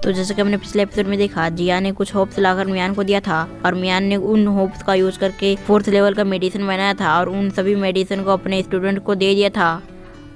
तो जैसे कि हमने पिछले एपिसोड में देखा, जिया ने कुछ होप्स लाकर मियान को दिया था और मियान ने उन होप्स का यूज करके 4th लेवल का मेडिसिन बनाया था और उन सभी मेडिसिन को अपने स्टूडेंट को दे दिया था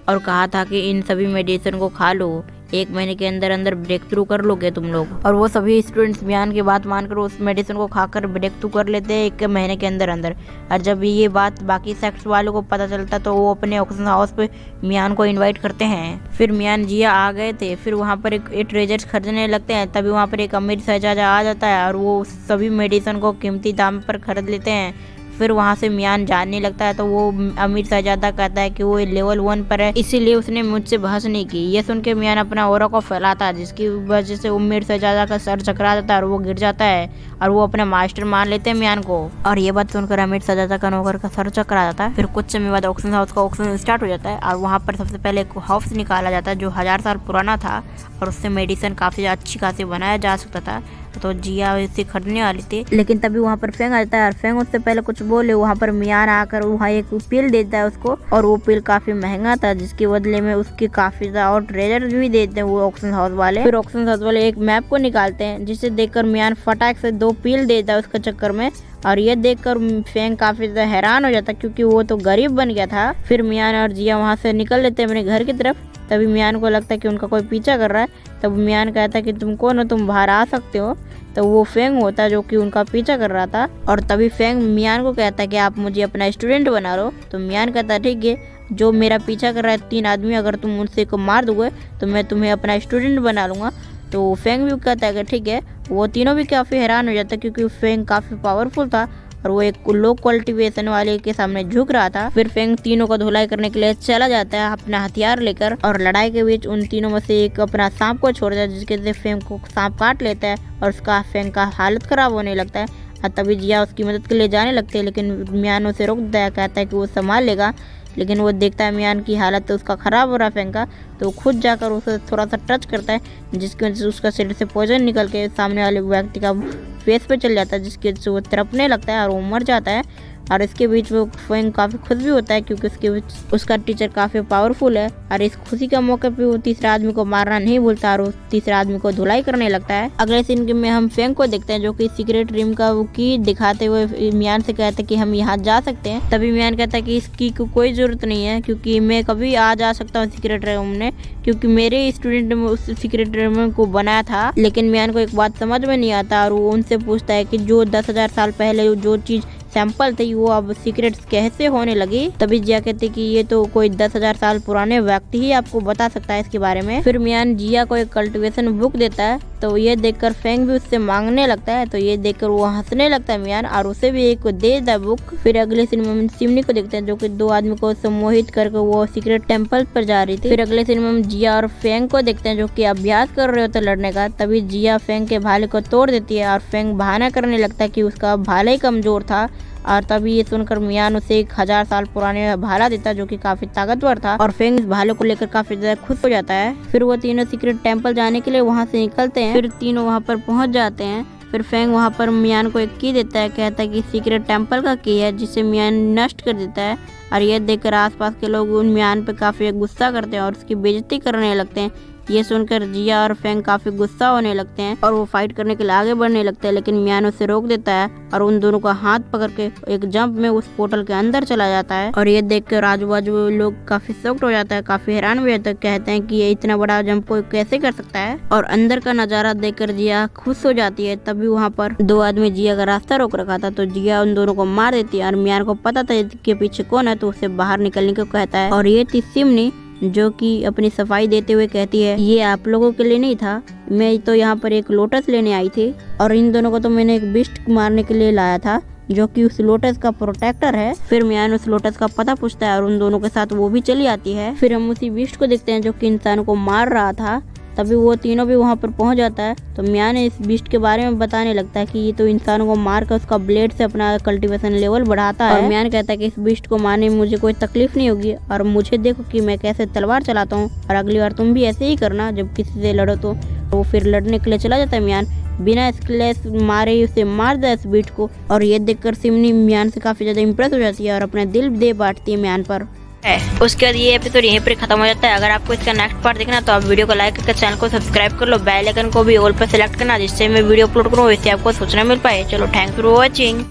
और कहा था कि इन सभी मेडिसिन को खा लो, 1 महीने के अंदर अंदर ब्रेक थ्रू कर लोगे तुम लोग। और वो सभी स्टूडेंट्स मियान की बात मानकर उस मेडिसिन को खाकर ब्रेक थ्रू कर लेते हैं 1 महीने के अंदर अंदर। और जब ये बात बाकी सेक्ट्स वालों को पता चलता तो वो अपने ऑक्सीजन हाउस पे मियान को इनवाइट करते हैं। फिर मियान जिया आ गए थे, फिर वहाँ पर एक ट्रेजर्स खरीदने लगते हैं। तभी वहाँ पर एक अमीर शहजादा आ जाता है और वो सभी मेडिसिन को कीमती दाम पर खरीद लेते हैं। फिर वहाँ से मियान जानने लगता है तो वो अमीर शहजादा कहता है कि वो लेवल 1 पर है, इसीलिए उसने मुझसे बहस नहीं की। ये सुन के मियान अपना ऑरा को फैलाता है, जिसकी वजह से अमीर शहजादा का सर चकरा जाता है और वो गिर जाता है और वो अपने मास्टर मान लेते हैं मियान को। और ये बात सुनकर अमीर शहजादा का नौकर का सर चकरा जाता है। फिर कुछ समय बाद ऑक्सीजन हाउस का ऑक्सीजन स्टार्ट हो जाता है और वहाँ पर सबसे पहले एक हाउस निकाला जाता है जो 1000 साल पुराना था और उससे मेडिसिन काफ़ी अच्छी खासी बनाया जा सकता था। तो जिया इसे खरीदने वाली थी, लेकिन तभी वहाँ पर फेंग आता है और फेंग उससे पहले कुछ बोले, वहाँ पर मियान आकर वहाँ एक पिल देता है उसको और वो पिल काफी महंगा था, जिसके बदले में उसके काफी ज्यादा और ट्रेजर भी देते हैं वो ऑक्सीजन हाउस वाले। फिर ऑक्सीजन हाउस वाले एक मैप को निकालते हैं, जिसे देखकर मियान फटाक से 2 पिल देता है उसके चक्कर में। और ये देखकर फेंग काफी ज्यादा हैरान हो जाता है क्योंकि वो तो गरीब बन गया था। फिर मियान और जिया वहाँ से निकल लेते हैं अपने घर की तरफ। तभी मियान को लगता है कि उनका कोई पीछा कर रहा है। तब मियान कहता है कि तुम कौन हो, तुम बाहर आ सकते हो। तो वो फेंग होता है जो कि उनका पीछा कर रहा था। और तभी फेंग मियान को कहता है कि आप मुझे अपना स्टूडेंट बना लो। तो मियान कहता है ठीक है, जो मेरा पीछा कर रहा है 3 आदमी, अगर तुम उनसे को मार दोगे तो मैं तुम्हें अपना स्टूडेंट बना लूँगा। तो फेंग भी कहता है कि ठीक है। वो तीनों भी काफ़ी हैरान हो जाते हैं क्योंकि फेंग काफ़ी पावरफुल था और वो एक लो कल्टीवेशन वाले के सामने झुक रहा था। फिर फेंग तीनों को धुलाई करने के लिए चला जाता है अपना हथियार लेकर और लड़ाई के बीच उन तीनों में से एक अपना सांप को छोड़ता है, जिसके से फेंग को सांप काट लेता है और उसका फेंग का हालत खराब होने लगता है। और तभी जिया उसकी मदद के लिए जाने लगते हैं, लेकिन मियान उसे रोक देता है, कहता है कि वो संभाल लेगा। लेकिन वो देखता है मियान की हालत तो उसका ख़राब हो रहा है फेंग का, तो वो खुद जाकर उसे थोड़ा सा टच करता है, जिसकी वजह से उसका शरीर से पॉइजन निकल के सामने वाले व्यक्ति का फेस पे चल जाता है, जिसकी वजह से वो तड़पने लगता है और वो मर जाता है। और इसके बीच वो फेंग काफ़ी खुश भी होता है क्योंकि उसका टीचर काफ़ी पावरफुल है। और इस खुशी के मौके पे वो तीसरे आदमी को मारना नहीं भूलता और उस तीसरे आदमी को धुलाई करने लगता है। अगले सीन में हम फेंग को देखते हैं जो कि सीक्रेट रूम का वो की दिखाते हुए मियान से कहते हैं कि हम यहाँ जा सकते हैं। तभी मियान कहता है कि इसकी कोई ज़रूरत नहीं है क्योंकि मैं कभी आ जा सकता हूँ सीक्रेट रूम में, क्योंकि मेरे स्टूडेंट ने उस सीक्रेट रूम को बनाया था। लेकिन मियान को एक बात समझ में नहीं आता और वो उनसे पूछता है कि जो 10,000 साल पहले जो चीज़ सैंपल थी वो अब सीक्रेट्स कैसे होने लगी। तभी जिया कहती कि ये तो कोई 10,000 साल पुराने व्यक्ति ही आपको बता सकता है इसके बारे में। फिर मियान जिया को एक कल्टीवेशन बुक देता है, तो ये देखकर फेंग भी उससे मांगने लगता है। तो ये देखकर वो हंसने लगता है मियान और उसे भी एक को दे देता है बुक। फिर अगले सीन में हम सिमनी को देखते हैं जो कि 2 आदमी को सम्मोहित करके वो सीक्रेट टेम्पल पर जा रही थी। फिर अगले सीन में हम जिया और फेंग को देखते हैं जो कि अभ्यास कर रहे होते लड़ने का। तभी जिया फेंग के भाले को तोड़ देती है और फेंग बहाना करने लगता है कि उसका भाला ही कमजोर था। और तभी ये सुनकर मियान उसे एक 1000 साल पुराने भाला देता जो कि काफी ताकतवर था और फेंग इस भाले को लेकर काफी ज्यादा खुश हो जाता है। फिर वो तीनों सीक्रेट टेम्पल जाने के लिए वहाँ से निकलते हैं। फिर तीनों वहाँ पर पहुँच जाते हैं। फिर फेंग वहाँ पर मियान को एक की देता है, कहता है कि सीक्रेट टेम्पल का की है, जिसे मियान नष्ट कर देता है। और यह देखकर आसपास के लोग उन मियान पे काफी गुस्सा करते हैं और उसकी बेइज्जती करने लगते हैं। ये सुनकर जिया और फेंग काफी गुस्सा होने लगते हैं और वो फाइट करने के लिए आगे बढ़ने लगते हैं, लेकिन मियान उसे रोक देता है और उन दोनों का हाथ पकड़ के एक जंप में उस पोर्टल के अंदर चला जाता है। और ये देखकर आजू बाजू लोग काफी शॉक्ड हो जाता है, काफी हैरान हो जाता है, कहते हैं कि ये इतना बड़ा जंप कोई कैसे कर सकता है। और अंदर का नजारा देखकर जिया खुश हो जाती है। तभी वहाँ पर 2 आदमी जिया का रास्ता रोक रखा था, तो जिया उन दोनों को मार देती है और मियान को पता था कि पीछे कौन है, तो उसे बाहर निकलने को कहता है। और ये थी सिमनी जो कि अपनी सफाई देते हुए कहती है ये आप लोगों के लिए नहीं था, मैं तो यहाँ पर एक लोटस लेने आई थी और इन दोनों को तो मैंने एक बिस्ट मारने के लिए लाया था जो कि उस लोटस का प्रोटेक्टर है। फिर मियान उस लोटस का पता पूछता है और उन दोनों के साथ वो भी चली आती है। फिर हम उसी बिस्ट को देखते हैं जो कि इंसान को मार रहा था। तभी वो तीनों भी वहाँ पर पहुँच जाता है, तो मियान इस बिस्ट के बारे में बताने लगता है कि ये तो इंसानों को मार कर उसका ब्लेड से अपना कल्टीवेशन लेवल बढ़ाता है। और मियान कहता है कि इस बिस्ट को मारने में मुझे कोई तकलीफ नहीं होगी और मुझे देखो कि मैं कैसे तलवार चलाता हूँ और अगली बार तुम भी ऐसे ही करना जब किसी से लड़ो तो। वो फिर लड़ने के लिए चला जाता है। मियान बिना स्किलेस मारे ही उसे मार दिया इस बिस्ट को और ये देखकर सिमनी मियान से काफी ज्यादा इम्प्रेस हो जाती है और अपना दिल दे बांटती है मियान पर। है। उसके बाद ये एपिसोड यहीं पर खत्म हो जाता है। अगर आपको इसका नेक्स्ट पार्ट देखना तो आप वीडियो को लाइक करके चैनल को सब्सक्राइब कर लो, बेल आइकन को भी ऑल पर सेलेक्ट करना, जिससे मैं वीडियो अपलोड करूँ इससे आपको सूचना मिल पाए। चलो, थैंक्स फॉर वॉचिंग।